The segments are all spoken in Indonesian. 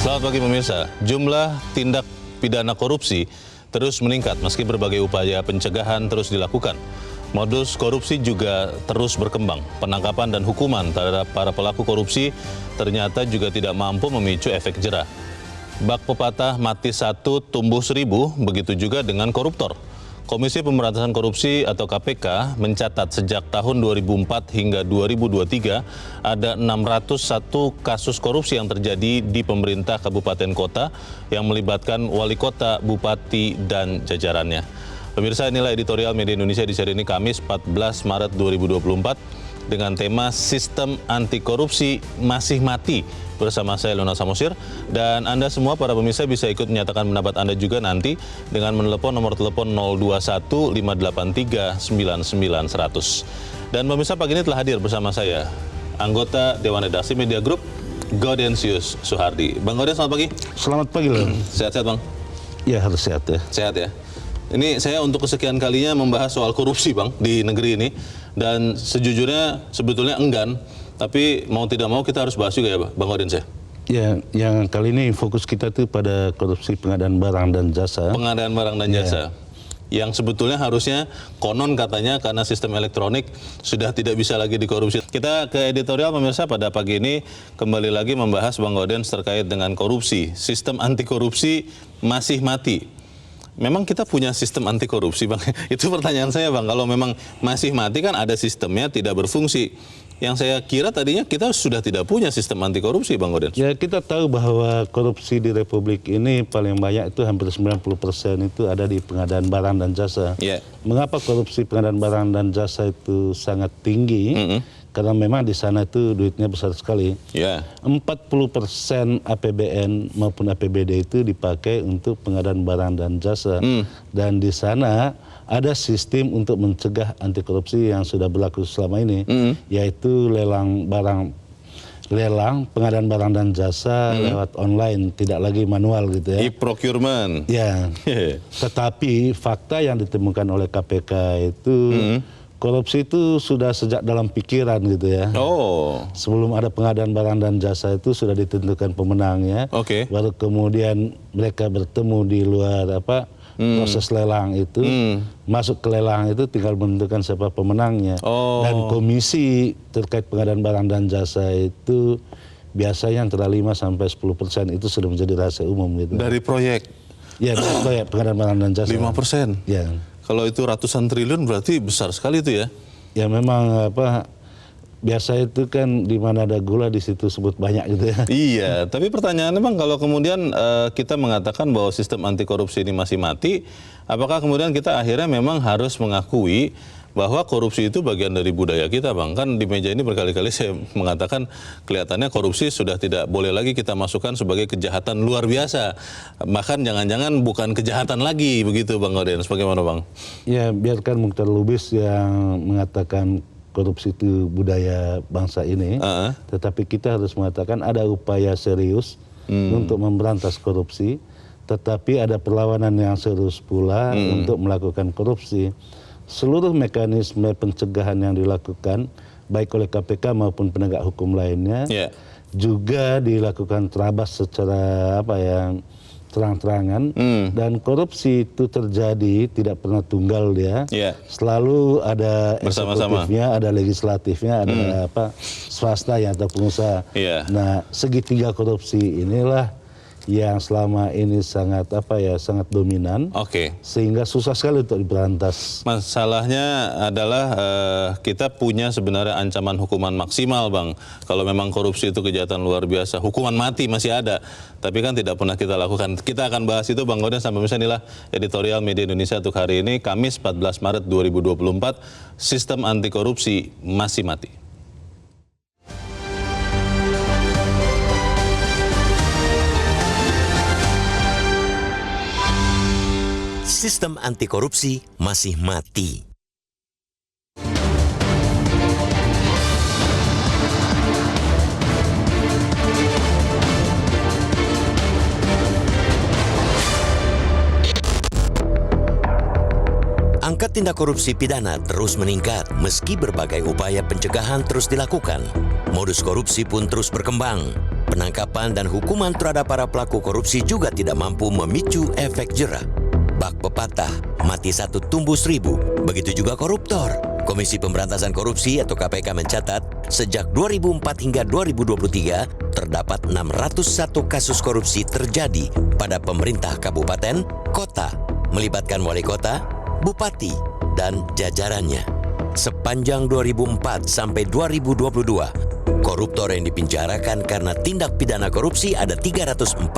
Selamat pagi pemirsa. Jumlah tindak pidana korupsi terus meningkat meski berbagai upaya pencegahan terus dilakukan. Modus korupsi juga terus berkembang. Penangkapan dan hukuman terhadap para pelaku korupsi ternyata juga tidak mampu memicu efek jera. Bak pepatah mati satu tumbuh seribu, begitu juga dengan koruptor. Komisi Pemberantasan Korupsi atau KPK mencatat sejak tahun 2004 hingga 2023 ada 601 kasus korupsi yang terjadi di pemerintah kabupaten kota yang melibatkan wali kota, bupati, dan jajarannya. Pemirsa, inilah editorial Media Indonesia di seri ini Kamis 14 Maret 2024 dengan tema Sistem Anti Korupsi Masih Mati. Bersama saya Leonard Samosir, dan Anda semua para pemirsa bisa ikut menyatakan pendapat Anda juga nanti dengan menelepon nomor telepon 021 583 99 100. Dan pemirsa, pagi ini telah hadir bersama saya anggota Dewan Redaksi Media Group Gaudensius Suhardi. Bang Gauden, selamat pagi. Selamat pagi, Leo. Sehat-sehat, Bang? Ya, harus sehat ya. Sehat ya. Ini saya untuk kesekian kalinya membahas soal korupsi, Bang, di negeri ini. Dan sejujurnya sebetulnya enggan, tapi mau tidak mau kita harus bahas juga ya, Bang Gauden. Ya, yang kali ini fokus kita tuh pada korupsi pengadaan barang dan jasa. Pengadaan barang dan jasa. Yang sebetulnya harusnya konon katanya karena sistem elektronik sudah tidak bisa lagi dikorupsi. Kita ke editorial pemirsa pada pagi ini kembali lagi membahas Bang Gauden terkait dengan korupsi. Sistem anti korupsi masih mati. Memang kita punya sistem anti korupsi, Bang? Itu pertanyaan saya, Bang. Kalau memang masih mati kan ada sistemnya tidak berfungsi. Yang saya kira tadinya kita sudah tidak punya sistem anti korupsi, Bang Gauden. Ya, kita tahu bahwa korupsi di Republik ini paling banyak itu hampir 90% itu ada di pengadaan barang dan jasa. Yeah. Mengapa korupsi pengadaan barang dan jasa itu sangat tinggi? Karena memang di sana itu duitnya besar sekali. Yeah. 40% APBN maupun APBD itu dipakai untuk pengadaan barang dan jasa. Dan di sana ada sistem untuk mencegah anti korupsi yang sudah berlaku selama ini, yaitu lelang pengadaan barang dan jasa lewat online, tidak lagi manual gitu ya. E-procurement. Ya. Tetapi fakta yang ditemukan oleh KPK itu korupsi itu sudah sejak dalam pikiran gitu ya. Oh. Sebelum ada pengadaan barang dan jasa itu sudah ditentukan pemenangnya. Oke. Baru kemudian mereka bertemu di luar proses lelang itu, masuk ke lelang itu tinggal menentukan siapa pemenangnya. Oh. Dan komisi terkait pengadaan barang dan jasa itu biasanya antara 5-10% itu sudah menjadi rahasia umum gitu. Dari proyek? Ya, dari proyek pengadaan barang dan jasa. 5%? Ya. Kalau itu ratusan triliun berarti besar sekali itu ya? Ya memang biasa itu kan di mana ada gula di situ sebut banyak gitu ya. Iya, tapi pertanyaannya Bang, kalau kemudian kita mengatakan bahwa sistem anti korupsi ini masih mati, apakah kemudian kita akhirnya memang harus mengakui bahwa korupsi itu bagian dari budaya kita, Bang? Kan di meja ini berkali-kali saya mengatakan kelihatannya korupsi sudah tidak boleh lagi kita masukkan sebagai kejahatan luar biasa. Bahkan jangan-jangan bukan kejahatan lagi, begitu Bang Gauden. Bagaimana Bang? Ya, biarkan Mukhtar Lubis yang mengatakan korupsi itu budaya bangsa ini, tetapi kita harus mengatakan ada upaya serius untuk memberantas korupsi, tetapi ada perlawanan yang serius pula untuk melakukan korupsi. Seluruh mekanisme pencegahan yang dilakukan baik oleh KPK maupun penegak hukum lainnya juga dilakukan terabas secara terang-terangan, dan korupsi itu terjadi tidak pernah tunggal dia. Selalu ada eksekutifnya, ada legislatifnya, ada swasta atau pengusaha. Nah, segitiga korupsi inilah yang selama ini sangat sangat dominan, sehingga susah sekali untuk diberantas. Masalahnya adalah kita punya sebenarnya ancaman hukuman maksimal, Bang. Kalau memang korupsi itu kejahatan luar biasa, hukuman mati masih ada, tapi kan tidak pernah kita lakukan. Kita akan bahas itu, Bang Gauden. Sampai misalnya inilah editorial Media Indonesia untuk hari ini, Kamis 14 Maret 2024, sistem anti korupsi masih mati. Sistem anti korupsi masih mati. Angka tindak korupsi pidana terus meningkat meski berbagai upaya pencegahan terus dilakukan. Modus korupsi pun terus berkembang. Penangkapan dan hukuman terhadap para pelaku korupsi juga tidak mampu memicu efek jera. Bak pepatah, mati satu tumbuh seribu, begitu juga koruptor. Komisi Pemberantasan Korupsi atau KPK mencatat, sejak 2004 hingga 2023, terdapat 601 kasus korupsi terjadi pada pemerintah kabupaten, kota, melibatkan wali kota, bupati, dan jajarannya. Sepanjang 2004 sampai 2022, koruptor yang dipinjarakan karena tindak pidana korupsi ada 344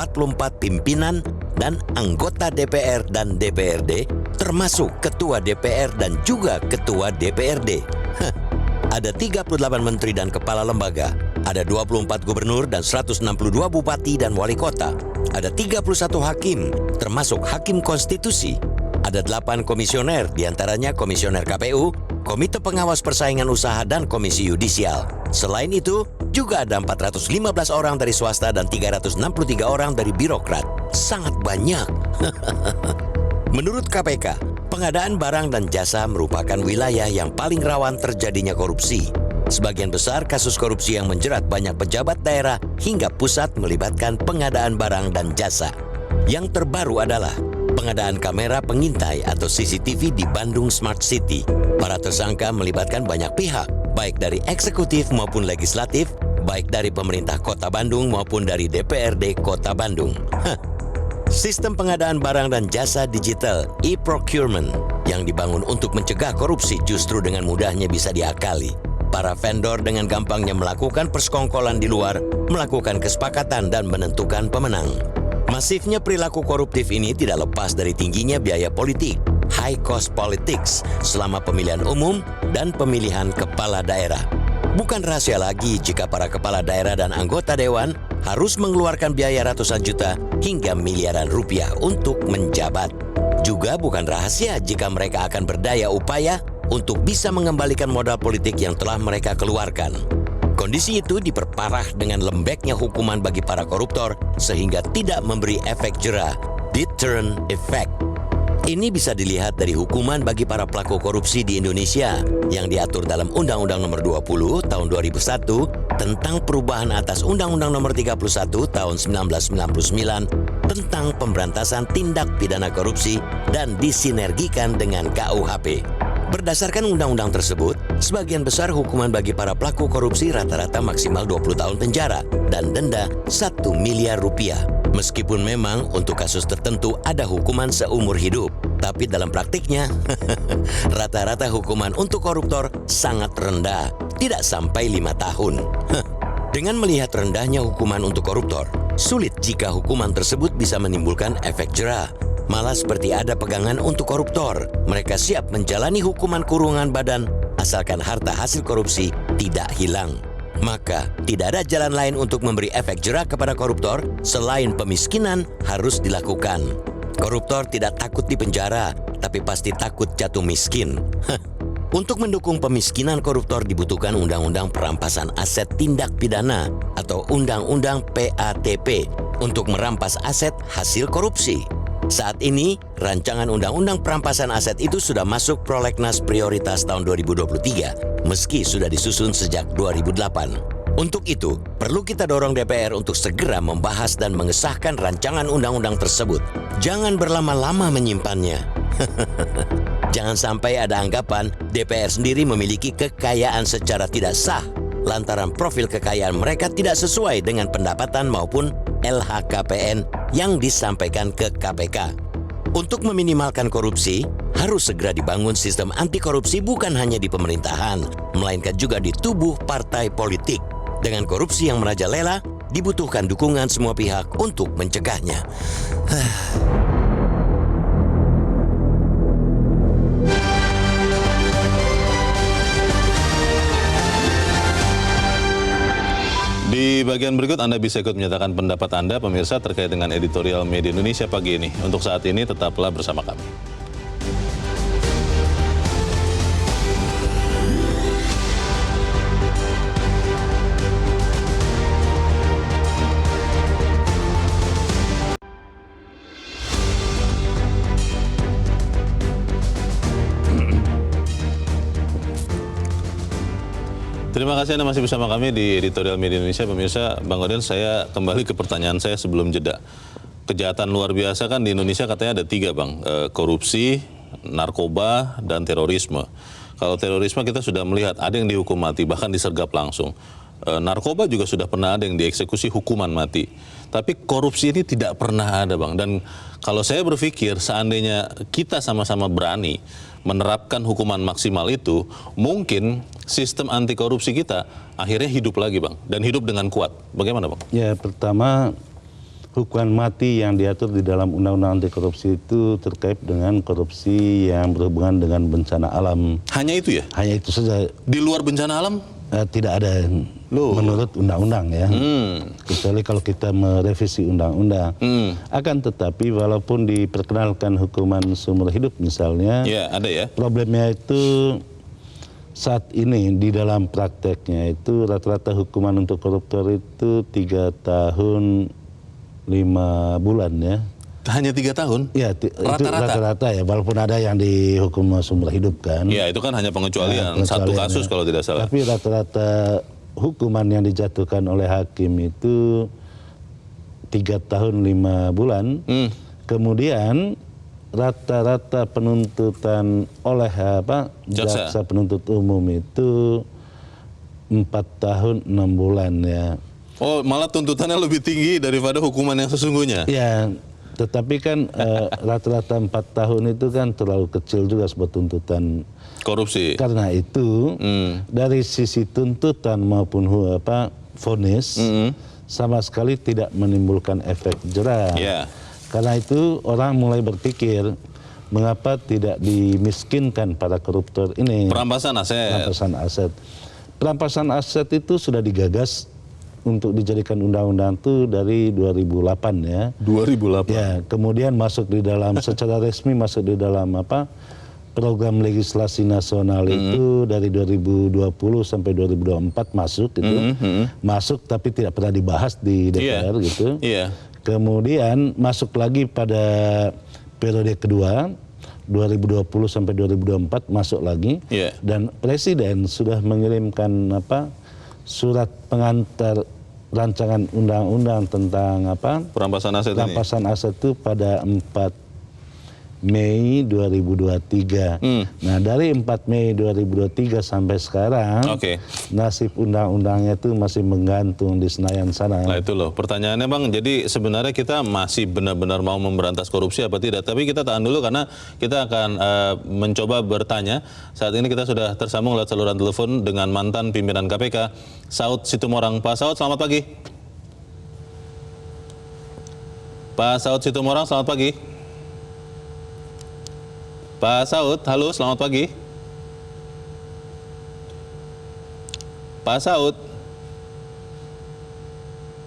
pimpinan dan anggota DPR dan DPRD, termasuk ketua DPR dan juga ketua DPRD. Ada 38 menteri dan kepala lembaga, ada 24 gubernur dan 162 bupati dan wali kota, ada 31 hakim, termasuk hakim konstitusi, ada 8 komisioner, diantaranya komisioner KPU, Komite Pengawas Persaingan Usaha dan Komisi Yudisial. Selain itu, juga ada 415 orang dari swasta dan 363 orang dari birokrat. Sangat banyak. Menurut KPK, pengadaan barang dan jasa merupakan wilayah yang paling rawan terjadinya korupsi. Sebagian besar kasus korupsi yang menjerat banyak pejabat daerah hingga pusat melibatkan pengadaan barang dan jasa. Yang terbaru adalah pengadaan kamera pengintai atau CCTV di Bandung Smart City. Para tersangka melibatkan banyak pihak, baik dari eksekutif maupun legislatif, baik dari pemerintah Kota Bandung maupun dari DPRD Kota Bandung. Sistem pengadaan barang dan jasa digital e-procurement yang dibangun untuk mencegah korupsi justru dengan mudahnya bisa diakali. Para vendor dengan gampangnya melakukan persekongkolan di luar, melakukan kesepakatan dan menentukan pemenang. Masifnya perilaku koruptif ini tidak lepas dari tingginya biaya politik, high cost politics, selama pemilihan umum dan pemilihan kepala daerah. Bukan rahasia lagi jika para kepala daerah dan anggota dewan harus mengeluarkan biaya ratusan juta hingga miliaran rupiah untuk menjabat. Juga bukan rahasia jika mereka akan berdaya upaya untuk bisa mengembalikan modal politik yang telah mereka keluarkan. Kondisi itu diperparah dengan lembeknya hukuman bagi para koruptor sehingga tidak memberi efek jera, deterrent effect. Ini bisa dilihat dari hukuman bagi para pelaku korupsi di Indonesia yang diatur dalam Undang-Undang Nomor 20 Tahun 2001 tentang perubahan atas Undang-Undang Nomor 31 Tahun 1999 tentang pemberantasan tindak pidana korupsi dan disinergikan dengan KUHP. Berdasarkan undang-undang tersebut, sebagian besar hukuman bagi para pelaku korupsi rata-rata maksimal 20 tahun penjara dan denda 1 miliar rupiah. Meskipun memang untuk kasus tertentu ada hukuman seumur hidup, tapi dalam praktiknya rata-rata hukuman untuk koruptor sangat rendah, tidak sampai 5 tahun. Dengan melihat rendahnya hukuman untuk koruptor, sulit jika hukuman tersebut bisa menimbulkan efek jera. Malah seperti ada pegangan untuk koruptor. Mereka siap menjalani hukuman kurungan badan asalkan harta hasil korupsi tidak hilang. Maka tidak ada jalan lain untuk memberi efek jera kepada koruptor selain pemiskinan harus dilakukan. Koruptor tidak takut dipenjara, tapi pasti takut jatuh miskin. Untuk mendukung pemiskinan koruptor dibutuhkan Undang-Undang Perampasan Aset Tindak Pidana atau Undang-Undang PATP untuk merampas aset hasil korupsi. Saat ini, rancangan Undang-Undang Perampasan Aset itu sudah masuk prolegnas prioritas tahun 2023, meski sudah disusun sejak 2008. Untuk itu, perlu kita dorong DPR untuk segera membahas dan mengesahkan rancangan undang-undang tersebut. Jangan berlama-lama menyimpannya. Jangan sampai ada anggapan DPR sendiri memiliki kekayaan secara tidak sah, lantaran profil kekayaan mereka tidak sesuai dengan pendapatan maupun LHKPN yang disampaikan ke KPK. Untuk meminimalkan korupsi, harus segera dibangun sistem anti korupsi bukan hanya di pemerintahan, melainkan juga di tubuh partai politik. Dengan korupsi yang merajalela, dibutuhkan dukungan semua pihak untuk mencegahnya. Di bagian berikut Anda bisa ikut menyatakan pendapat Anda, pemirsa, terkait dengan editorial Media Indonesia pagi ini. Untuk saat ini, tetaplah bersama kami. Terima kasih Anda masih bersama kami di Editorial Media Indonesia. Pemirsa, Bang Odin, saya kembali ke pertanyaan saya sebelum jeda. Kejahatan luar biasa kan di Indonesia katanya ada 3, Bang. Korupsi, narkoba, dan terorisme. Kalau terorisme kita sudah melihat ada yang dihukum mati, bahkan disergap langsung. Narkoba juga sudah pernah ada yang dieksekusi hukuman mati. Tapi korupsi ini tidak pernah ada, Bang. Dan kalau saya berpikir seandainya kita sama-sama berani menerapkan hukuman maksimal itu, mungkin sistem anti korupsi kita akhirnya hidup lagi, Bang, dan hidup dengan kuat. Bagaimana, Bang? Ya, pertama hukuman mati yang diatur di dalam Undang-Undang Anti Korupsi itu terkait dengan korupsi yang berhubungan dengan bencana alam. Hanya itu ya? Hanya itu saja. Di luar bencana alam? Tidak ada menurut undang-undang ya. Kecuali kalau kita merevisi undang-undang. Akan tetapi walaupun diperkenalkan hukuman seumur hidup misalnya, Ya, ada ya. problemnya itu saat ini di dalam prakteknya itu rata-rata hukuman untuk koruptor itu 3 tahun 5 bulan ya. Hanya 3 tahun? Ya, itu Rata-rata? rata-rata ya, walaupun ada yang dihukum seumur hidup kan. Ya, itu kan hanya pengecualian. Nah, Satu pengecualian, kasus ya. kalau tidak salah. Tapi rata-rata hukuman yang dijatuhkan oleh hakim itu 3 tahun 5 bulan. Kemudian rata-rata penuntutan oleh jaksa penuntut umum itu 4 tahun 6 bulan ya. Oh, malah tuntutannya lebih tinggi daripada hukuman yang sesungguhnya? Ya, tetapi kan rata-rata 4 tahun itu kan terlalu kecil juga sebuah tuntutan. Korupsi? Karena itu dari sisi tuntutan maupun vonis sama sekali tidak menimbulkan efek jerah. Ya. Karena itu orang mulai berpikir mengapa tidak dimiskinkan para koruptor ini. Perampasan aset? Perampasan aset. Perampasan aset itu sudah digagas untuk dijadikan undang-undang itu dari 2008 ya. 2008. Ya, kemudian masuk di dalam secara resmi masuk di dalam program legislasi nasional itu dari 2020 sampai 2024 masuk gitu. Masuk tapi tidak pernah dibahas di DPR gitu. Kemudian masuk lagi pada periode kedua 2020 sampai 2024 masuk lagi. Dan Presiden sudah mengirimkan surat pengantar rancangan undang-undang tentang perampasan aset aset itu pada 4 Mei 2023. Nah, dari 4 Mei 2023 sampai sekarang nasib undang-undangnya itu masih menggantung di Senayan sana. Nah itu loh pertanyaannya, Bang. Jadi sebenarnya kita masih benar-benar mau memberantas korupsi apa tidak? Tapi kita tahan dulu karena kita akan mencoba bertanya. Saat ini kita sudah tersambung lewat saluran telepon dengan mantan pimpinan KPK, Saud Situmorang. Pak Saud, selamat pagi. Pak Saud Situmorang, selamat pagi. Pak Saud, halo, selamat pagi. Pak Saud.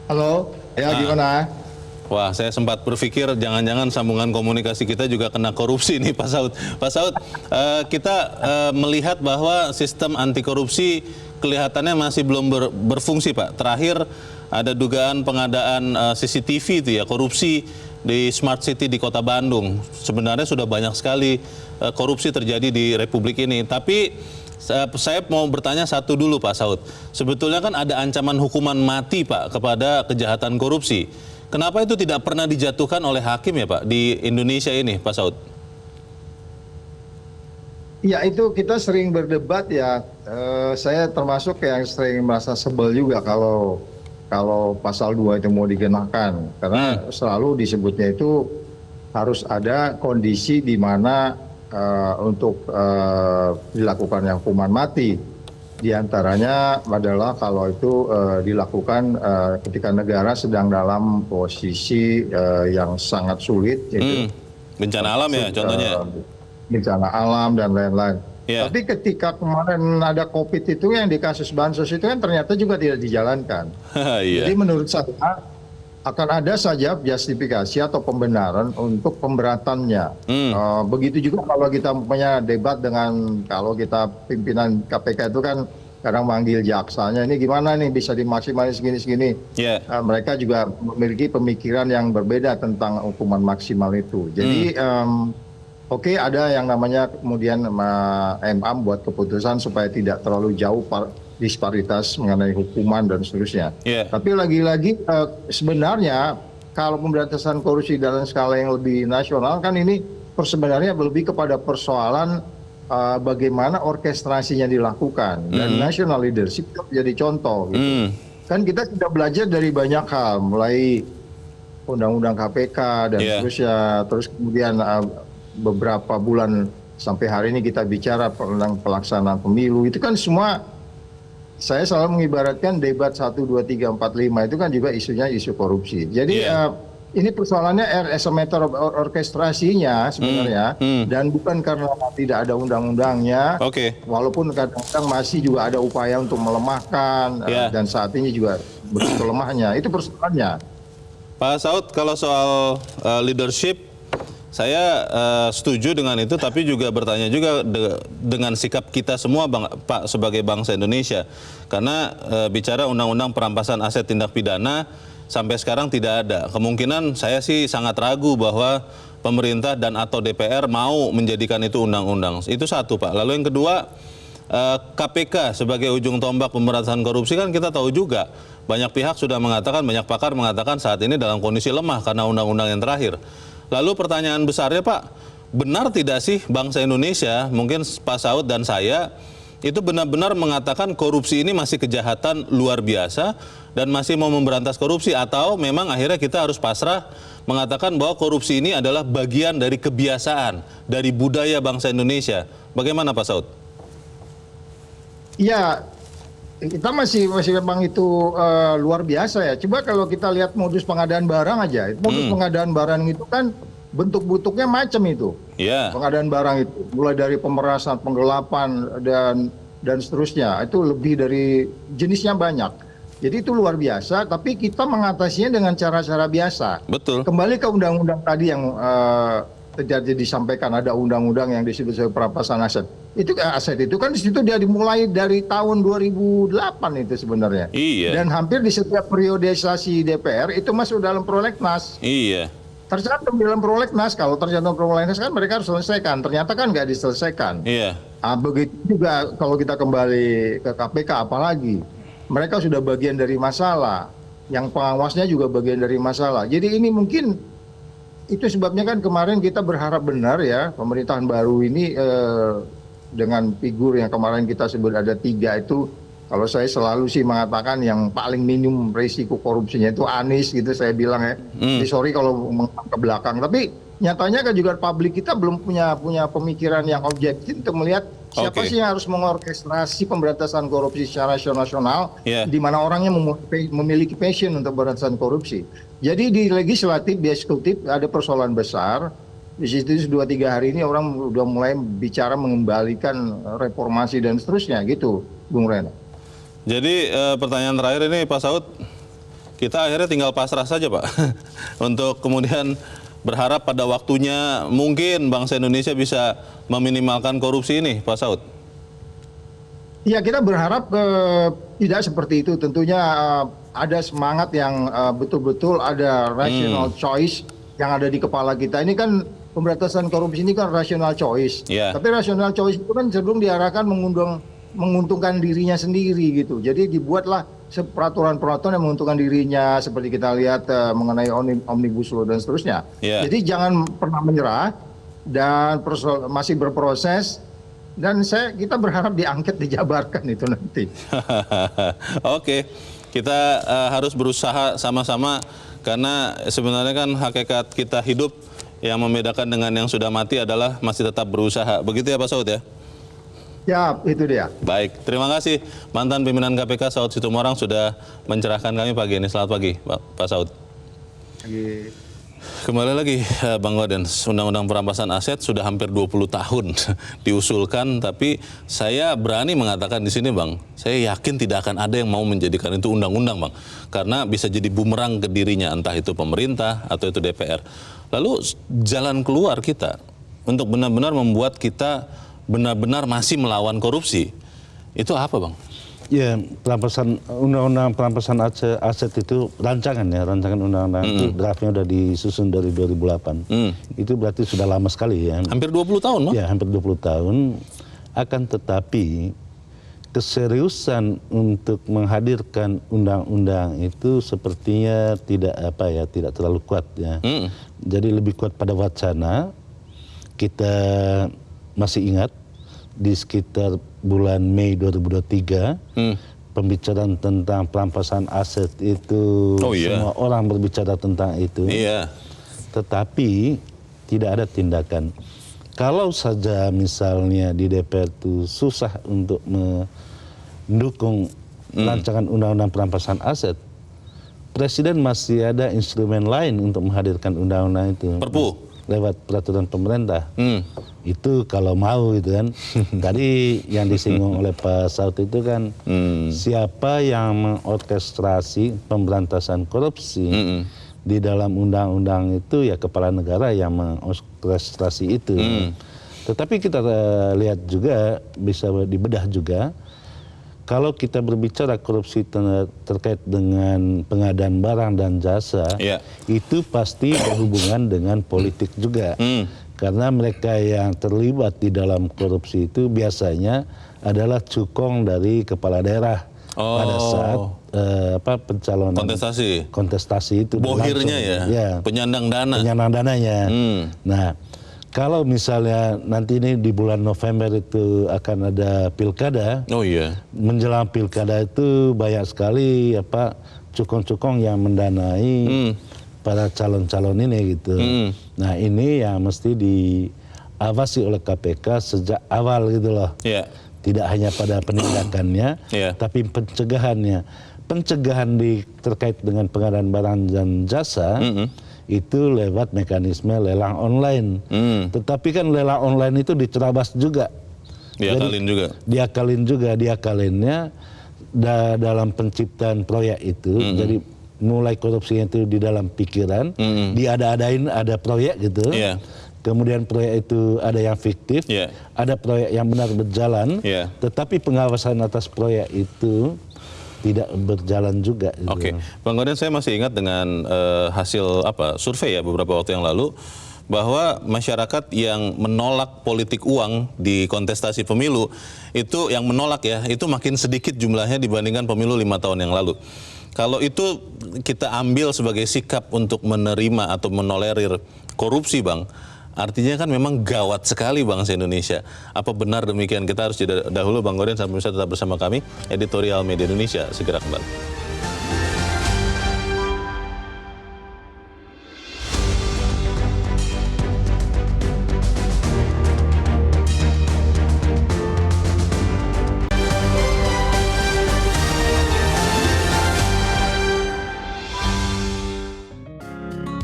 Halo, ya gimana? Wah, saya sempat berpikir jangan-jangan sambungan komunikasi kita juga kena korupsi nih, Pak Saud. Pak Saud, kita melihat bahwa sistem anti korupsi kelihatannya masih belum berfungsi, Pak. Terakhir ada dugaan pengadaan CCTV itu ya, korupsi di Smart City di Kota Bandung. Sebenarnya sudah banyak sekali korupsi terjadi di Republik ini. Tapi saya mau bertanya satu dulu, Pak Saud. Sebetulnya kan ada ancaman hukuman mati, Pak, kepada kejahatan korupsi. Kenapa itu tidak pernah dijatuhkan oleh hakim ya, Pak, di Indonesia ini, Pak Saud? Ya, itu kita sering berdebat ya. Saya termasuk yang sering merasa sebel juga kalau pasal 2 itu mau dikenakan. Karena selalu disebutnya itu harus ada kondisi di mana untuk dilakukannya hukuman mati. Di antaranya adalah kalau itu dilakukan ketika negara sedang dalam posisi yang sangat sulit. Yaitu bencana alam ya contohnya? Bencana alam dan lain-lain. Tapi ketika kemarin ada COVID itu yang di kasus bansos itu kan ternyata juga tidak dijalankan. Jadi menurut saya akan ada saja justifikasi atau pembenaran untuk pemberatannya. Begitu juga kalau kita punya debat dengan kalau kita pimpinan KPK itu kan kadang manggil jaksanya, ini gimana nih bisa dimaksimalin segini-segini. Mereka juga memiliki pemikiran yang berbeda tentang hukuman maksimal itu. Jadi Oke, ada yang namanya kemudian MA buat keputusan supaya tidak terlalu jauh disparitas mengenai hukuman dan seterusnya. Iya. Tapi lagi-lagi sebenarnya kalau pemberantasan korupsi dalam skala yang lebih nasional kan ini sebenarnya lebih kepada persoalan bagaimana orkestrasinya dilakukan dan national leadership itu menjadi contoh. Gitu. Kan kita sudah belajar dari banyak hal, mulai undang-undang KPK dan seterusnya, terus kemudian beberapa bulan sampai hari ini kita bicara tentang pelaksanaan pemilu, itu kan semua saya selalu mengibaratkan debat 1, 2, 3, 4, 5 itu kan juga isunya isu korupsi. Jadi ini persoalannya as a matter of orkestrasinya sebenarnya, dan bukan karena tidak ada undang-undangnya, walaupun kadang-kadang masih juga ada upaya untuk melemahkan, dan saat ini juga begitu lemahnya, itu persoalannya. Pak Saud, kalau soal leadership, saya setuju dengan itu, tapi juga bertanya juga dengan sikap kita semua, Pak, sebagai bangsa Indonesia. Karena bicara undang-undang perampasan aset tindak pidana, sampai sekarang tidak ada. Kemungkinan saya sih sangat ragu bahwa pemerintah dan atau DPR mau menjadikan itu undang-undang. Itu satu, Pak. Lalu yang kedua, KPK sebagai ujung tombak pemberantasan korupsi kan kita tahu juga. Banyak pihak sudah mengatakan, banyak pakar mengatakan saat ini dalam kondisi lemah karena undang-undang yang terakhir. Lalu pertanyaan besarnya, Pak, benar tidak sih bangsa Indonesia, mungkin Pak Saud dan saya, itu benar-benar mengatakan korupsi ini masih kejahatan luar biasa dan masih mau memberantas korupsi, atau memang akhirnya kita harus pasrah mengatakan bahwa korupsi ini adalah bagian dari kebiasaan, dari budaya bangsa Indonesia. Bagaimana Pak Saud? Ya, kita masih memang itu luar biasa ya. Coba kalau kita lihat modus pengadaan barang aja, modus pengadaan barang itu kan bentuk-bentuknya macam itu. Pengadaan barang itu mulai dari pemerasan, penggelapan dan seterusnya. Itu lebih dari jenisnya banyak. Jadi itu luar biasa, tapi kita mengatasinya dengan cara-cara biasa. Betul. Kembali ke undang-undang tadi yang terjadi disampaikan, ada undang-undang yang disebut sebagai perampasan aset. Itu aset itu kan di situ dia dimulai dari tahun 2008 itu sebenarnya. Iya. Dan hampir di setiap periodisasi DPR itu masuk dalam prolegnas. Iya. Tercantum dalam prolegnas, kalau tercantum prolegnas kan mereka harus selesaikan. Ternyata kan nggak diselesaikan. Iya. Begitu juga kalau kita kembali ke KPK, apalagi mereka sudah bagian dari masalah. Yang pengawasnya juga bagian dari masalah. Jadi ini mungkin itu sebabnya kan kemarin kita berharap benar ya pemerintahan baru ini dengan figur yang kemarin kita sebut ada 3 itu, kalau saya selalu sih mengatakan yang paling minim risiko korupsinya itu Anies gitu saya bilang ya. Jadi sorry kalau ke belakang, tapi nyatanya kan juga publik kita belum punya pemikiran yang objektif untuk melihat siapa sih yang harus mengorkestrasi pemberantasan korupsi secara nasional, di mana orangnya memiliki passion untuk pemberantasan korupsi. Jadi di legislatif, di eksekutif ada persoalan besar. Di situ 2-3 hari ini orang udah mulai bicara mengembalikan reformasi dan seterusnya gitu, Bung Reno. Jadi pertanyaan terakhir ini Pak Saud, kita akhirnya tinggal pasrah saja Pak, untuk kemudian berharap pada waktunya mungkin bangsa Indonesia bisa meminimalkan korupsi ini, Pak Saud. Ya, kita berharap tidak seperti itu. Tentunya ada semangat yang betul-betul ada rational choice yang ada di kepala kita. Ini kan pemberantasan korupsi ini kan rational choice. Tapi rational choice itu kan cenderung diarahkan menguntungkan dirinya sendiri gitu. Jadi dibuatlah peraturan-peraturan yang menguntungkan dirinya, seperti kita lihat mengenai omnibus law dan seterusnya. Jadi jangan pernah menyerah dan masih berproses. Dan kita berharap diangket, dijabarkan itu nanti. Oke, kita harus berusaha sama-sama, karena sebenarnya kan hakikat kita hidup yang membedakan dengan yang sudah mati adalah masih tetap berusaha. Begitu ya Pak Saud ya? Ya, itu dia. Baik, terima kasih mantan pimpinan KPK Saud Situmorang sudah mencerahkan kami pagi ini. Selamat pagi Pak Saud. Pagi. Kembali lagi Bang Gaudens, Undang-Undang Perampasan Aset sudah hampir 20 tahun diusulkan, tapi saya berani mengatakan di sini Bang, saya yakin tidak akan ada yang mau menjadikan itu undang-undang Bang, karena bisa jadi bumerang ke dirinya, entah itu pemerintah atau itu DPR. Lalu jalan keluar kita untuk benar-benar membuat kita benar-benar masih melawan korupsi, itu apa Bang? Ya, undang-undang perampasan aset itu rancangan undang-undang itu draftnya udah disusun dari 2008. Itu berarti sudah lama sekali ya. Hampir 20 tahun, no? Ya, hampir 20 tahun. Akan tetapi keseriusan untuk menghadirkan undang-undang itu sepertinya tidak terlalu kuat ya. Jadi lebih kuat pada wacana. Kita masih ingat di sekitar bulan Mei 2023 pembicaraan tentang perampasan aset itu semua orang berbicara tentang itu. Tetapi tidak ada tindakan. Kalau saja misalnya di DPR itu susah untuk mendukung rancangan undang-undang perampasan aset, Presiden masih ada instrumen lain untuk menghadirkan undang-undang itu. Perpu? Lewat peraturan pemerintah. Itu kalau mau gitu kan. Tadi yang disinggung oleh Pak Saud itu kan siapa yang mengorkestrasi pemberantasan korupsi di dalam undang-undang itu ya kepala negara yang mengorkestrasi itu. Tetapi kita lihat juga bisa dibedah juga kalau kita berbicara korupsi terkait dengan pengadaan barang dan jasa, itu pasti berhubungan dengan politik juga. Karena mereka yang terlibat di dalam korupsi itu biasanya adalah cukong dari kepala daerah pada saat pencalonan kontestasi itu bohirnya ya, penyandang dananya. Nah, kalau misalnya nanti ini di bulan November itu akan ada pilkada, menjelang pilkada itu banyak sekali cukong-cukong yang mendanai para calon-calon ini gitu. Nah, ini yang mesti diawasi oleh KPK sejak awal gitu loh. Tidak hanya pada penindakannya, tapi pencegahannya. Pencegahan terkait dengan pengadaan barang dan jasa itu lewat mekanisme lelang online. Tetapi kan lelang online itu diterabas juga. Diakalin juga. Diakalinnya dalam penciptaan proyek itu. Jadi mulai korupsinya itu di dalam pikiran, diada-adain ada proyek gitu. Kemudian proyek itu ada yang fiktif, ada proyek yang benar berjalan, tetapi pengawasan atas proyek itu tidak berjalan juga. Oke, Bang Godin, saya masih ingat dengan hasil survei ya beberapa waktu yang lalu bahwa masyarakat yang menolak politik uang di kontestasi pemilu itu yang menolak ya itu makin sedikit jumlahnya dibandingkan pemilu 5 tahun yang lalu. Kalau itu kita ambil sebagai sikap untuk menerima atau menolerir korupsi, Bang, artinya kan memang gawat sekali bangsa Indonesia. Apa benar demikian? Kita harus jeda dahulu, Bang Godin, sampai bisa tetap bersama kami. Editorial Media Indonesia segera kembali.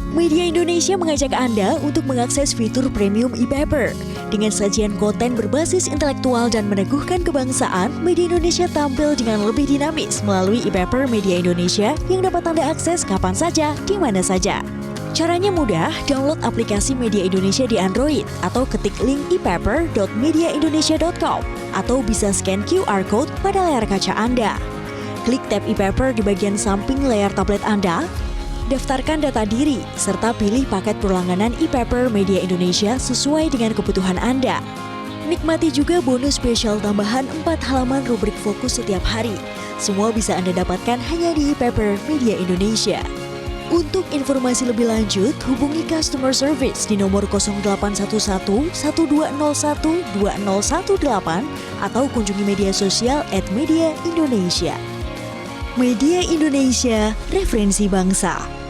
Media Indonesia mengajak Anda untuk mengakses fitur premium e-paper. Dengan sajian konten berbasis intelektual dan meneguhkan kebangsaan, Media Indonesia tampil dengan lebih dinamis melalui e-paper Media Indonesia yang dapat Anda akses kapan saja, di mana saja. Caranya mudah, download aplikasi Media Indonesia di Android atau ketik link epaper.mediaindonesia.com atau bisa scan QR code pada layar kaca Anda. Klik tab e-paper di bagian samping layar tablet Anda, daftarkan data diri, serta pilih paket berlangganan e-paper Media Indonesia sesuai dengan kebutuhan Anda. Nikmati juga bonus spesial tambahan 4 halaman rubrik fokus setiap hari. Semua bisa Anda dapatkan hanya di e-paper Media Indonesia. Untuk informasi lebih lanjut, hubungi customer service di nomor 0811 1201 2018 atau kunjungi media sosial @Media Indonesia. Media Indonesia, referensi bangsa.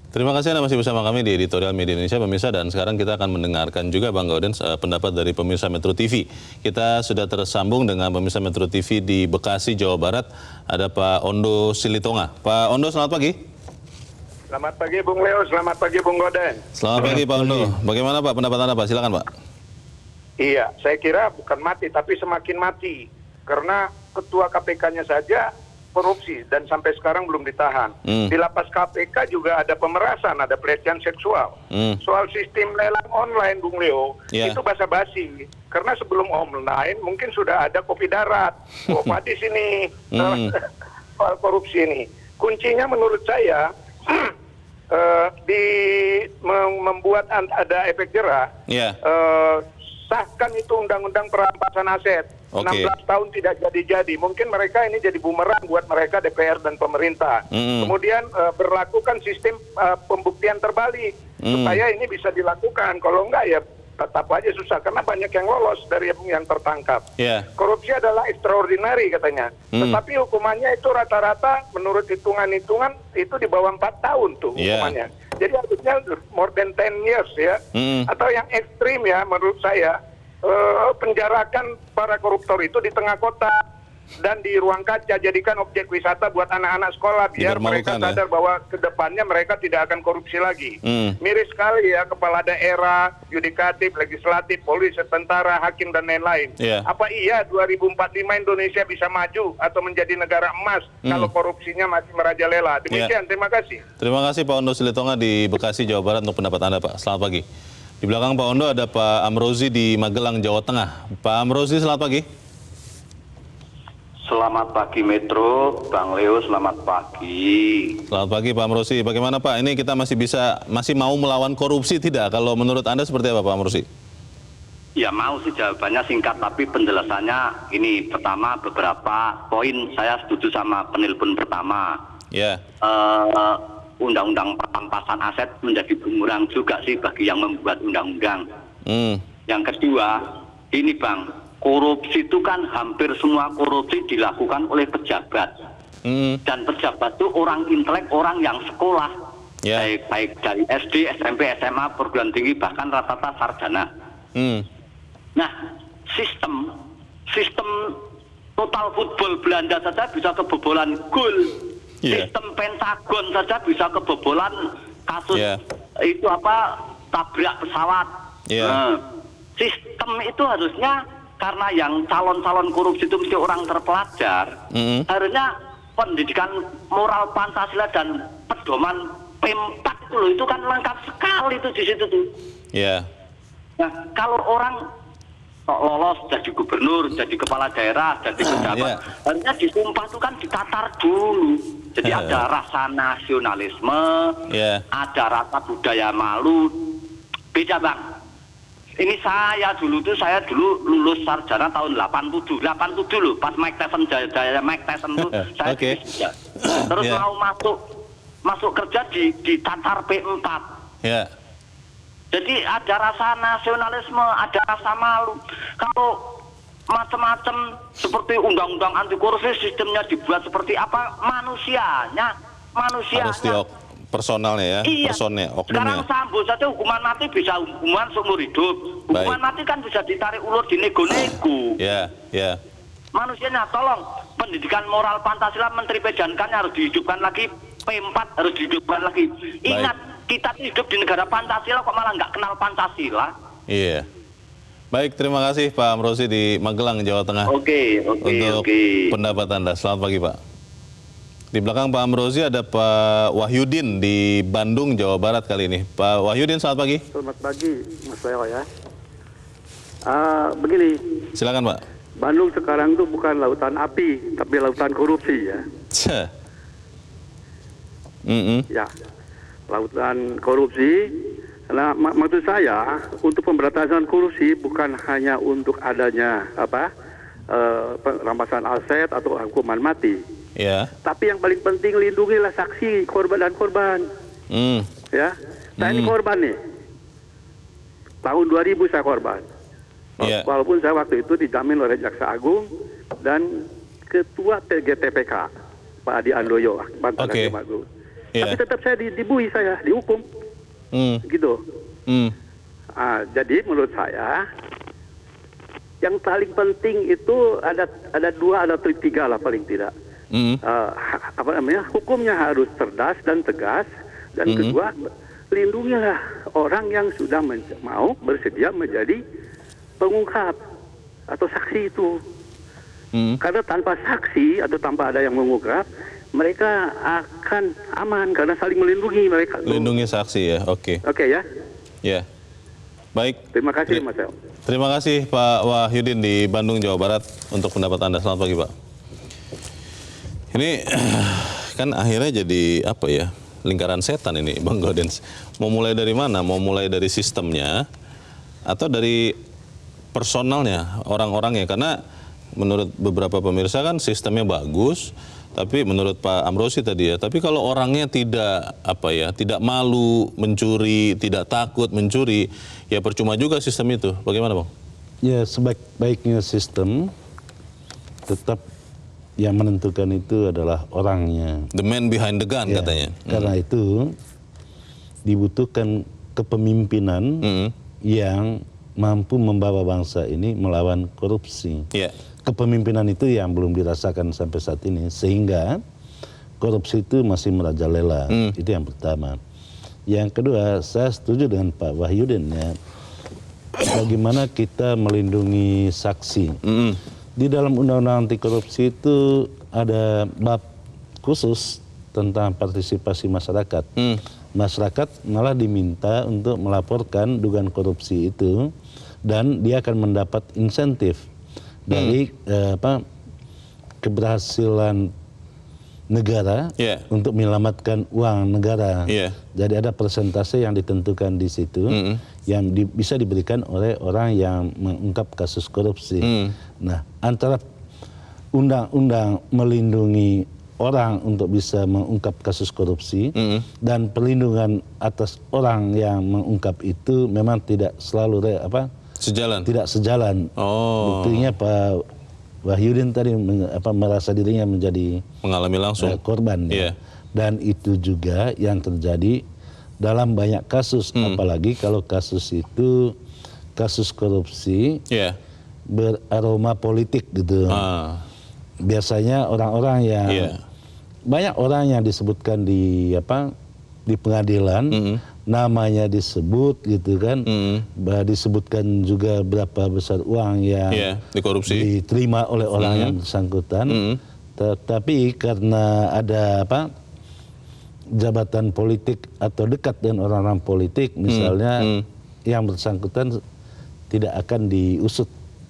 Terima kasih Anda masih bersama kami di Editorial Media Indonesia, pemirsa, dan sekarang kita akan mendengarkan juga, Bang Godin, pendapat dari pemirsa Metro TV. Kita sudah tersambung dengan pemirsa Metro TV di Bekasi, Jawa Barat. Ada Pak Ondo Silitonga. Pak Ondo, selamat pagi. Selamat pagi Bung Leo, selamat pagi Bung Godin. Selamat pagi Pak Ondo. Bagaimana Pak pendapat Anda, Pak? Silakan Pak. Iya, saya kira bukan mati tapi semakin mati. Karena ketua KPK-nya saja korupsi dan sampai sekarang belum ditahan. Di lapas KPK juga ada pemerasan, ada pelecehan seksual. Soal sistem lelang online, Bung Leo, itu basa-basi. Karena sebelum online mungkin sudah ada kopi darat, kopi di sini soal korupsi ini. Kuncinya menurut saya membuat ada efek jerah. Sahkan itu undang-undang perampasan aset. 16 tahun tidak jadi-jadi. Mungkin mereka ini jadi bumerang buat mereka DPR dan pemerintah. Kemudian berlakukan sistem pembuktian terbalik supaya ini bisa dilakukan. Kalau enggak ya tetap aja susah karena banyak yang lolos dari yang tertangkap. Korupsi adalah extraordinary katanya. Tetapi hukumannya itu rata-rata menurut hitungan-hitungan itu di bawah 4 tahun tuh hukumannya. Jadi harusnya more than 10 years ya. Atau yang ekstrim ya menurut saya penjarakan para koruptor itu di tengah kota dan di ruang kaca, jadikan objek wisata buat anak-anak sekolah biar mereka sadar bahwa kedepannya mereka tidak akan korupsi lagi. Miris sekali ya kepala daerah, yudikatif, legislatif, polisi, tentara, hakim dan lain-lain. Apa iya 2045 Indonesia bisa maju atau menjadi negara emas kalau korupsinya masih merajalela? Demikian, terima kasih. Terima kasih Pak Ondo Silitonga di Bekasi, Jawa Barat untuk pendapat Anda Pak. Selamat pagi. Di belakang Pak Ondo ada Pak Amrozi di Magelang, Jawa Tengah. Pak Amrozi, selamat pagi. Selamat pagi Metro, Bang Leo, selamat pagi. Selamat pagi Pak Amrozi. Bagaimana Pak? Ini kita masih mau melawan korupsi tidak? Kalau menurut Anda seperti apa Pak Amrozi? Ya mau sih, jawabannya singkat, tapi penjelasannya ini. Pertama, beberapa poin saya setuju sama penelpon pertama. Undang-undang perampasan aset menjadi bumerang juga sih bagi yang membuat undang-undang. Yang kedua, ini Bang, korupsi itu kan hampir semua korupsi dilakukan oleh pejabat. Dan pejabat itu orang intelek, orang yang sekolah. Baik dari SD, SMP, SMA, perguruan tinggi, bahkan rata-rata sarjana. Nah, sistem total football Belanda saja bisa kebobolan gol. Sistem Pentagon saja bisa kebobolan kasus itu tabrak pesawat. Sistem itu harusnya karena yang calon-calon korupsi itu mesti orang terpelajar. Harusnya pendidikan moral Pancasila dan pedoman P4 itu loh, itu kan lengkap sekali itu di situ tuh. Nah, kalau orang lolos jadi gubernur, jadi kepala daerah, jadi pejabat, harusnya disumpah itu kan ditatar dulu. Jadi ada rasa nasionalisme, ada rasa budaya malu. Beda Bang. Ini saya dulu lulus sarjana tahun 87 loh, pas Mike Tyson tuh saya juga. Terus mau masuk kerja di tatar P4. Jadi ada rasa nasionalisme, ada rasa malu. Kalau macam-macam seperti undang-undang anti korupsi sistemnya dibuat seperti apa, manusianya harus personalnya ya, personnya, oknumnya. Sekarang Sambo saja hukuman mati bisa hukuman seumur hidup. Hukuman mati kan bisa ditarik ulur di nego-nego. Manusianya tolong, pendidikan moral Pancasila Menteri Pedankan harus dihidupkan lagi, P4 harus dihidupkan lagi. Ingat, kita hidup di negara Pancasila kok malah nggak kenal Pancasila. Baik, terima kasih Pak Amrozi di Magelang, Jawa Tengah. Untuk pendapat Anda. Selamat pagi Pak. Di belakang Pak Amrozi ada Pak Wahyudin di Bandung, Jawa Barat kali ini. Pak Wahyudin, selamat pagi. Selamat pagi, Mas Leo ya. Begini. Silakan Pak. Bandung sekarang itu bukan lautan api, tapi lautan korupsi ya. Ya, lautan korupsi. Nah, maksud saya untuk pemberantasan korupsi bukan hanya untuk adanya perampasan aset atau hukuman mati. Tapi yang paling penting lindungilah saksi, korban dan korban. Saya ini korban nih. Tahun 2000 saya korban. Walaupun saya waktu itu dijamin oleh Jaksa Agung dan Ketua TGTPK Pak Adi Andoyo, mantan Hakim Agung. Tapi tetap saya dibui, saya dihukum. Gitu. Jadi menurut saya yang paling penting itu ada 2 atau 3 lah paling tidak. Hukumnya harus cerdas dan tegas, dan kedua lindungilah orang yang sudah mau bersedia menjadi pengungkap atau saksi itu. Karena tanpa saksi atau tanpa ada yang mengungkap, mereka akan aman karena saling melindungi mereka. Lindungi saksi ya, oke. Oke ya. Ya, baik. Terima kasih Mas El. Terima kasih Pak Wahyudin di Bandung, Jawa Barat untuk pendapat Anda. Selamat pagi Pak. Ini kan akhirnya jadi apa ya, lingkaran setan ini Bang Gaudens. Mau mulai dari mana? Mau mulai dari sistemnya atau dari personalnya, orang-orangnya? Karena menurut beberapa pemirsa kan sistemnya bagus, tapi menurut Pak Amrosi tadi ya, tapi kalau orangnya tidak apa ya, tidak malu mencuri, tidak takut mencuri, ya percuma juga sistem itu. Bagaimana Bang? Ya, sebaik-baiknya sistem tetap yang menentukan itu adalah orangnya. The man behind the gun katanya. Karena itu dibutuhkan kepemimpinan yang mampu membawa bangsa ini melawan korupsi. Kepemimpinan itu yang belum dirasakan sampai saat ini, sehingga korupsi itu masih merajalela. Itu yang pertama. Yang kedua, saya setuju dengan Pak Wahyudin ya, bagaimana kita melindungi saksi. Di dalam undang-undang anti korupsi itu ada bab khusus tentang partisipasi masyarakat. Masyarakat malah diminta untuk melaporkan dugaan korupsi itu, dan dia akan mendapat insentif dari keberhasilan negara untuk menyelamatkan uang negara. Jadi ada persentase yang ditentukan di situ yang bisa diberikan oleh orang yang mengungkap kasus korupsi. Nah, antara undang-undang melindungi orang untuk bisa mengungkap kasus korupsi dan perlindungan atas orang yang mengungkap itu memang tidak selalu sejalan. Tidak sejalan. Buktinya Pak Wahyudin tadi merasa dirinya menjadi mengalami langsung korban. Dan itu juga yang terjadi dalam banyak kasus, apalagi kalau kasus itu kasus korupsi beraroma politik gitu. Biasanya orang-orang yang banyak orang yang disebutkan di pengadilan, namanya disebut gitu kan, disebutkan juga berapa besar uang yang dikorupsi, diterima oleh orang yang bersangkutan. Tetapi karena ada jabatan politik atau dekat dengan orang-orang politik, misalnya yang bersangkutan tidak akan diusut.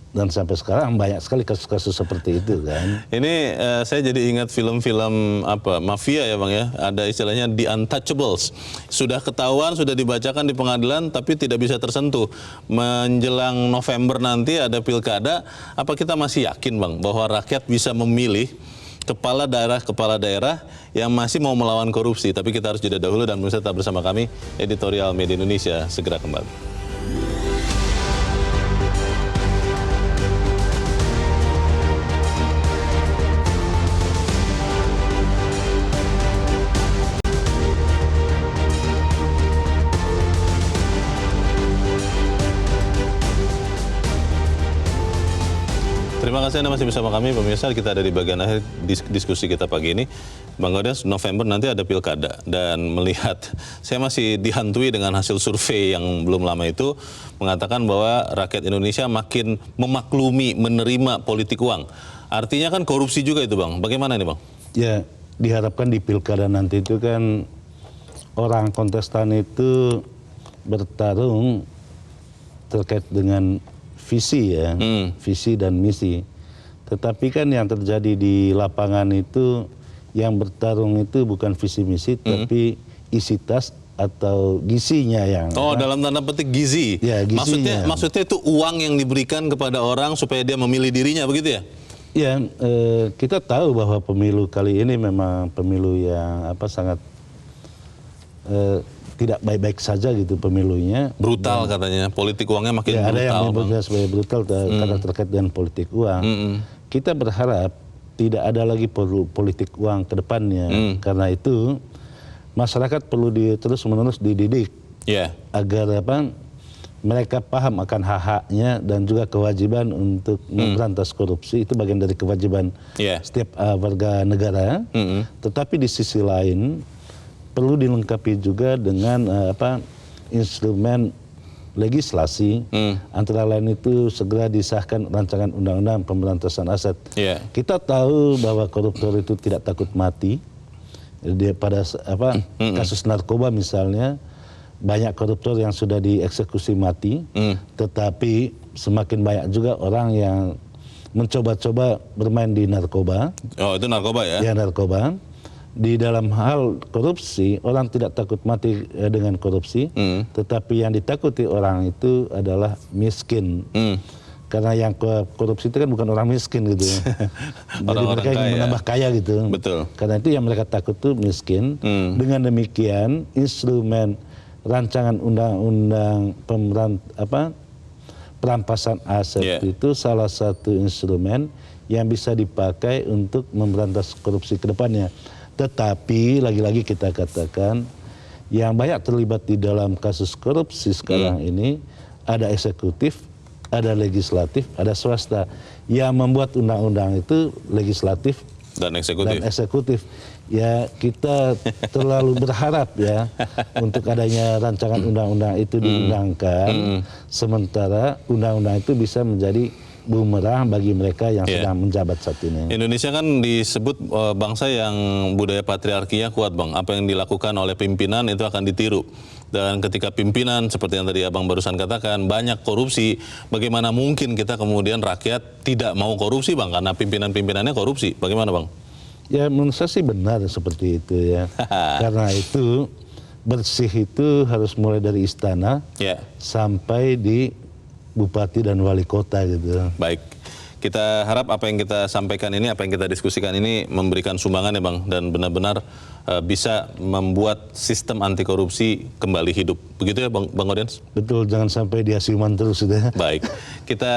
Dan sampai sekarang banyak sekali kasus-kasus seperti itu kan. Ini saya jadi ingat film-film mafia ya Bang ya. Ada istilahnya The Untouchables. Sudah ketahuan, sudah dibacakan di pengadilan tapi tidak bisa tersentuh. Menjelang November nanti ada pilkada, apa kita masih yakin Bang bahwa rakyat bisa memilih kepala daerah yang masih mau melawan korupsi? Tapi kita harus jeda dahulu dan tetap bersama kami. Editorial Media Indonesia segera kembali. Terima kasih Anda masih bersama kami pemirsa. Kita ada di bagian akhir diskusi kita pagi ini. Bang Gaudens, November nanti ada pilkada, dan melihat saya masih dihantui dengan hasil survei yang belum lama itu mengatakan bahwa rakyat Indonesia makin memaklumi menerima politik uang. Artinya kan korupsi juga itu Bang. Bagaimana ini Bang? Ya, diharapkan di pilkada nanti itu kan orang kontestan itu bertarung terkait dengan visi ya, visi dan misi. Tetapi kan yang terjadi di lapangan itu, yang bertarung itu bukan visi misi, tapi isi tas atau gizinya yang. Dalam tanda petik gizi. Ya, gizinya. Maksudnya itu uang yang diberikan kepada orang supaya dia memilih dirinya, begitu ya? Ya, kita tahu bahwa pemilu kali ini memang pemilu yang sangat tidak baik-baik saja gitu pemilunya. Brutal katanya, politik uangnya makin brutal. Ada yang menyebutnya sebagai brutal karena terkait dengan politik uang. Kita berharap tidak ada lagi politik uang ke depannya. Karena itu masyarakat perlu terus-menerus dididik agar mereka paham akan hak-haknya dan juga kewajiban untuk memberantas korupsi. Itu bagian dari kewajiban setiap warga negara. Tetapi di sisi lain perlu dilengkapi juga dengan instrumen legislasi, antara lain itu segera disahkan rancangan undang-undang pemberantasan aset. Kita tahu bahwa koruptor itu tidak takut mati. Dia pada kasus narkoba misalnya, banyak koruptor yang sudah dieksekusi mati, tetapi semakin banyak juga orang yang mencoba-coba bermain di narkoba. Oh, itu narkoba ya? Ya, narkoba. Di dalam hal korupsi, orang tidak takut mati dengan korupsi, tetapi yang ditakuti orang itu adalah miskin. Karena yang korupsi itu kan bukan orang miskin gitu ya. Jadi mereka ingin menambah kaya gitu. Betul. Karena itu yang mereka takut itu miskin. Dengan demikian, instrumen rancangan undang-undang perampasan aset itu salah satu instrumen yang bisa dipakai untuk memberantas korupsi ke depannya. Tetapi lagi-lagi kita katakan yang banyak terlibat di dalam kasus korupsi sekarang ini ada eksekutif, ada legislatif, ada swasta. Yang membuat undang-undang itu legislatif dan eksekutif. Ya, kita terlalu berharap ya untuk adanya rancangan undang-undang itu diundangkan, sementara undang-undang itu bisa menjadi bumerang bagi mereka yang sedang menjabat saat ini. Indonesia kan disebut bangsa yang budaya patriarkinya kuat, Bang. Apa yang dilakukan oleh pimpinan itu akan ditiru. Dan ketika pimpinan, seperti yang tadi Abang barusan katakan, banyak korupsi, bagaimana mungkin kita kemudian rakyat tidak mau korupsi, Bang? Karena pimpinan-pimpinannya korupsi. Bagaimana, Bang? Ya, menurut saya sih benar seperti itu ya. Karena itu, bersih itu harus mulai dari istana sampai di bupati dan wali kota gitu. Baik, kita harap apa yang kita sampaikan ini, apa yang kita diskusikan ini memberikan sumbangan ya, Bang, dan benar-benar bisa membuat sistem anti korupsi kembali hidup. Begitu ya, Bang Audiens? Betul, jangan sampai dia siuman terus gitu ya. Baik, kita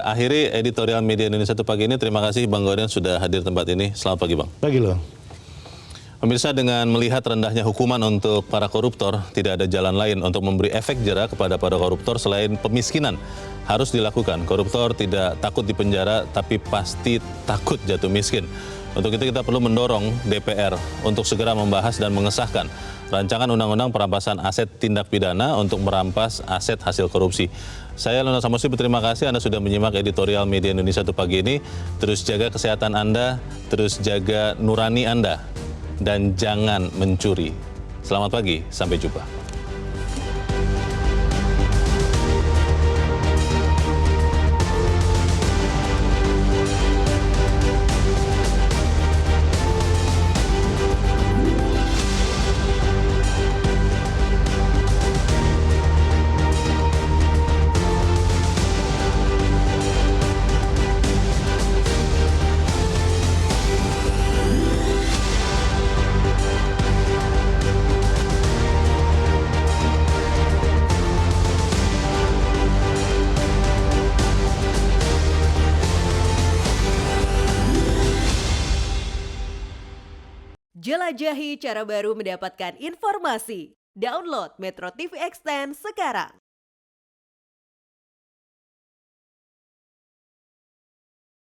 akhiri editorial Media Indonesia pagi ini. Terima kasih Bang Audiens sudah hadir tempat ini. Selamat pagi, Bang. Pagi loh. Pemirsa, dengan melihat rendahnya hukuman untuk para koruptor, tidak ada jalan lain untuk memberi efek jera kepada para koruptor selain pemiskinan harus dilakukan. Koruptor tidak takut dipenjara, tapi pasti takut jatuh miskin. Untuk itu kita perlu mendorong DPR untuk segera membahas dan mengesahkan rancangan undang-undang perampasan aset tindak pidana untuk merampas aset hasil korupsi. Saya Leonard Samosir berterima kasih Anda sudah menyimak editorial Media Indonesia pagi ini. Terus jaga kesehatan Anda, terus jaga nurani Anda, dan jangan mencuri. Selamat pagi, sampai jumpa. Jelajahi cara baru mendapatkan informasi. Download Metro TV Extend sekarang.